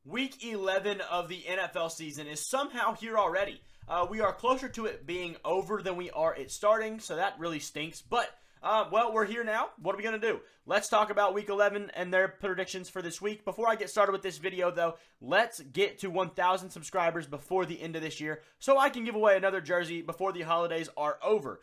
Week 11 of the NFL season is somehow here already. We are closer to it being over than we are it starting, so that really stinks. But, well, we're here now. What are we going to do? Let's talk about Week 11 and their predictions for this week. Before I get started with this video, though, let's get to 1,000 subscribers before the end of this year so I can give away another jersey before the holidays are over.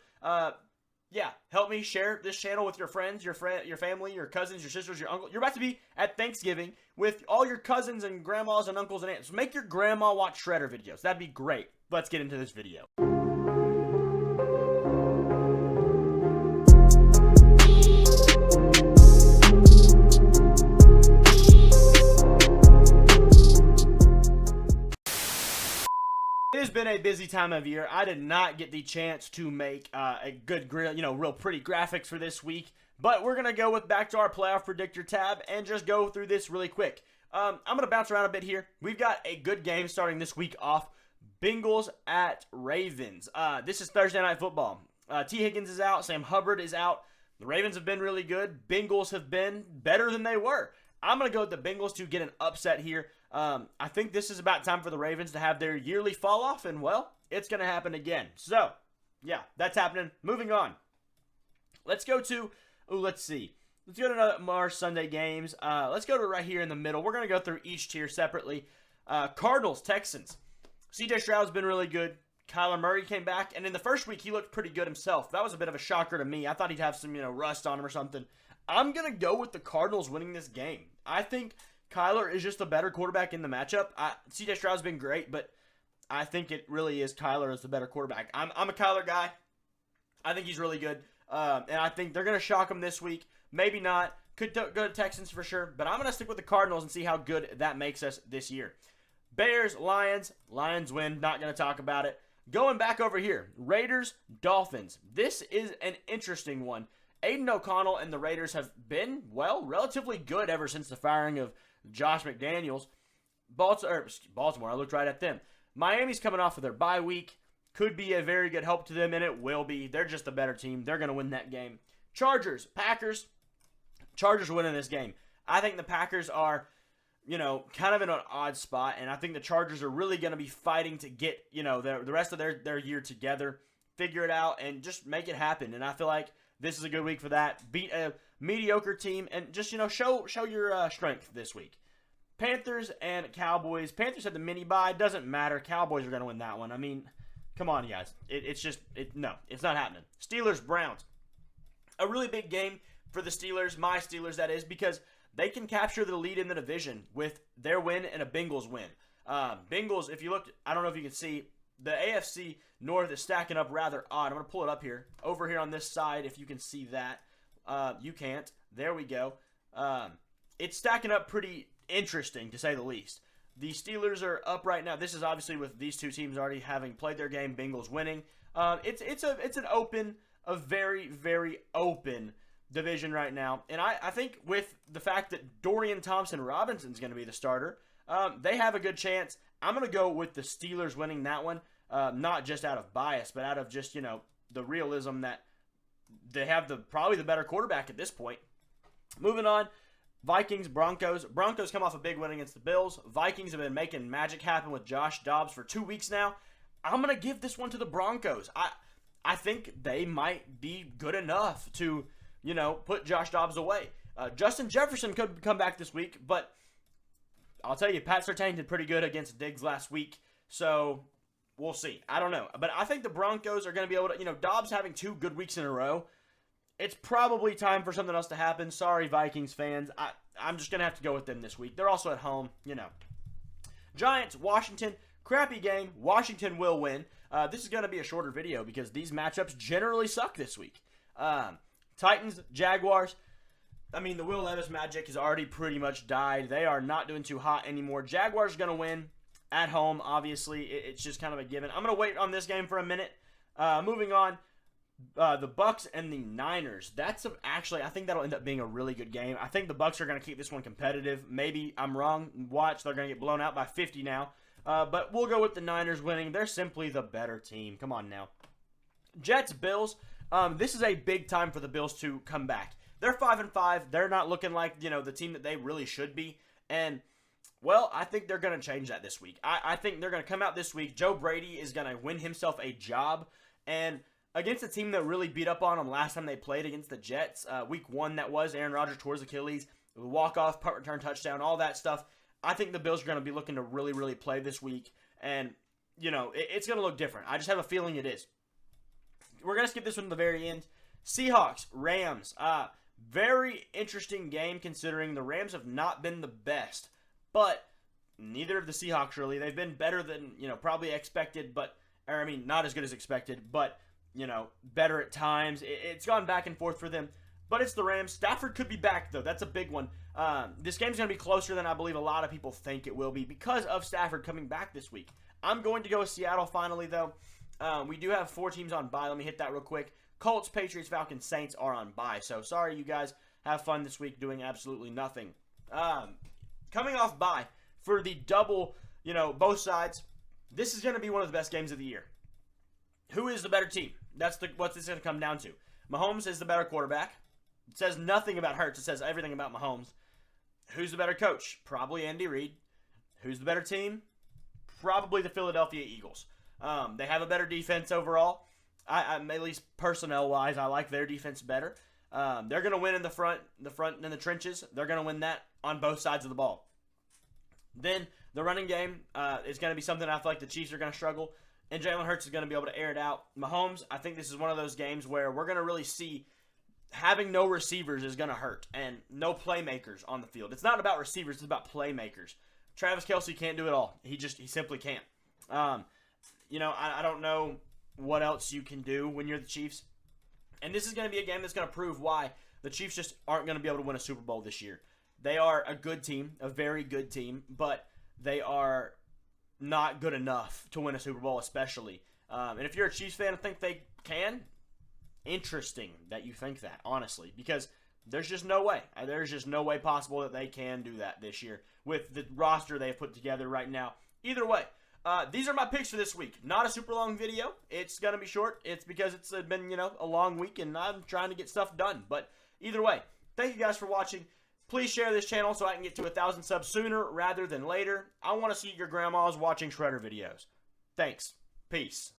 Yeah, help me share this channel with your friends, your family, your cousins, your sisters, your uncle. You're about to be at Thanksgiving with all your cousins and grandmas and uncles and aunts. Make your grandma watch Shredder videos. That'd be great. Let's get into this video. It has been a busy time of year. I did not get the chance to make a good, real pretty graphics for this week, but we're going to go back to our playoff predictor tab and just go through this really quick. I'm going to bounce around a bit here. We've got a good game starting this week off. Bengals at Ravens. This is Thursday Night Football. T. Higgins is out. Sam Hubbard is out. The Ravens have been really good. Bengals have been better than they were. I'm going to go with the Bengals to get an upset here. I think this is about time for the Ravens to have their yearly fall off, and, well, it's going to happen again. So, yeah, that's happening. Moving on. Let's go to, let's see. Let's go to another more Sunday games. Let's go to right here in the middle. We're going to go through each tier separately. Cardinals, Texans. C.J. Stroud's been really good. Kyler Murray came back, and in the first week, he looked pretty good himself. That was a bit of a shocker to me. I thought he'd have some, rust on him or something. I'm going to go with the Cardinals winning this game. I think Kyler is just a better quarterback in the matchup. C.J. Stroud's been great, but I think it really is Kyler as the better quarterback. I'm a Kyler guy. I think he's really good, and I think they're going to shock him this week. Maybe not. Could go to Texans for sure, but I'm going to stick with the Cardinals and see how good that makes us this year. Bears, Lions. Lions win. Not going to talk about it. Going back over here, Raiders, Dolphins. This is an interesting one. Aiden O'Connell and the Raiders have been, well, relatively good ever since the firing of Josh McDaniels. Baltimore, I looked right at them. Miami's coming off of their bye week. Could be a very good help to them, and it will be. They're just a better team. They're going to win that game. Chargers, Packers. Chargers winning this game. I think the Packers are, kind of in an odd spot, and I think the Chargers are really going to be fighting to get, the rest of their year together, figure it out, and just make it happen. And I feel like this is a good week for that. Beat a mediocre team and just, show your strength this week. Panthers and Cowboys. Panthers had the mini bye. Doesn't matter. Cowboys are going to win that one. I mean, come on, guys. No, it's not happening. Steelers, Browns. A really big game for the Steelers, my Steelers, that is, because they can capture the lead in the division with their win and a Bengals win. Bengals, if you look, I don't know if you can see, the AFC North is stacking up rather odd. I'm going to pull it up here. Over here on this side, if you can see that. You can't. There we go. It's stacking up pretty interesting, to say the least. The Steelers are up right now. This is obviously with these two teams already having played their game, Bengals winning. It's a very, very open division right now. And I think with the fact that Dorian Thompson-Robinson's going to be the starter, they have a good chance. I'm going to go with the Steelers winning that one, not just out of bias, but out of just, the realism that they have probably the better quarterback at this point. Moving on, Vikings, Broncos. Broncos come off a big win against the Bills. Vikings have been making magic happen with Josh Dobbs for 2 weeks now. I'm going to give this one to the Broncos. I think they might be good enough to, put Josh Dobbs away. Justin Jefferson could come back this week, but I'll tell you, Pat Surtain did pretty good against Diggs last week, so we'll see. I don't know. But I think the Broncos are going to be able to, Dobbs having 2 good weeks in a row, it's probably time for something else to happen. Sorry, Vikings fans. I'm just going to have to go with them this week. They're also at home, Giants, Washington, crappy game. Washington will win. This is going to be a shorter video because these matchups generally suck this week. Titans, Jaguars. I mean, the Will Levis magic has already pretty much died. They are not doing too hot anymore. Jaguars are going to win at home, obviously. It's just kind of a given. I'm going to wait on this game for a minute. Moving on, the Bucks and the Niners. Actually, I think that'll end up being a really good game. I think the Bucks are going to keep this one competitive. Maybe I'm wrong. Watch, they're going to get blown out by 50 now. But we'll go with the Niners winning. They're simply the better team. Come on now. Jets, Bills. This is a big time for the Bills to come back. They're 5-5. They're not looking like, the team that they really should be. And Well, I think they're going to change that this week. I think they're going to come out this week. Joe Brady is going to win himself a job. And against a team that really beat up on them last time they played against the Jets, week 1 that was, Aaron Rodgers tore his Achilles, walk-off, punt return touchdown, all that stuff. I think the Bills are going to be looking to really, really play this week. And, you know, it's going to look different. I just have a feeling it is. We're going to skip this one to the very end. Seahawks, Rams. Very interesting game considering the Rams have not been the best. But neither of the Seahawks really. They've been better than, probably expected, not as good as expected, but, better at times. It's gone back and forth for them. But it's the Rams. Stafford could be back, though. That's a big one. This game's going to be closer than I believe a lot of people think it will be because of Stafford coming back this week. I'm going to go with Seattle finally, though. We do have 4 teams on bye. Let me hit that real quick. Colts, Patriots, Falcons, Saints are on bye. So, sorry, you guys. Have fun this week doing absolutely nothing. Coming off bye for the double, both sides, this is going to be one of the best games of the year. Who is the better team? That's what this is going to come down to. Mahomes is the better quarterback. It says nothing about Hurts. It says everything about Mahomes. Who's the better coach? Probably Andy Reid. Who's the better team? Probably the Philadelphia Eagles. They have a better defense overall. I at least personnel-wise, I like their defense better. They're going to win in the front in the trenches. They're going to win that on both sides of the ball. Then the running game is going to be something I feel like the Chiefs are going to struggle, and Jalen Hurts is going to be able to air it out. Mahomes, I think this is one of those games where we're going to really see having no receivers is going to hurt and no playmakers on the field. It's not about receivers, it's about playmakers. Travis Kelce can't do it all. He simply can't. I don't know what else you can do when you're the Chiefs. And this is going to be a game that's going to prove why the Chiefs just aren't going to be able to win a Super Bowl this year. They are a good team, a very good team, but they are not good enough to win a Super Bowl especially. And if you're a Chiefs fan and think they can, interesting that you think that, honestly, because there's just no way. There's just no way possible that they can do that this year with the roster they've put together right now. Either way, these are my picks for this week. Not a super long video. It's going to be short. It's because it's been, a long week and I'm trying to get stuff done. But either way, thank you guys for watching. Please share this channel so I can get to 1,000 subs sooner rather than later. I want to see your grandmas watching Shredder videos. Thanks. Peace.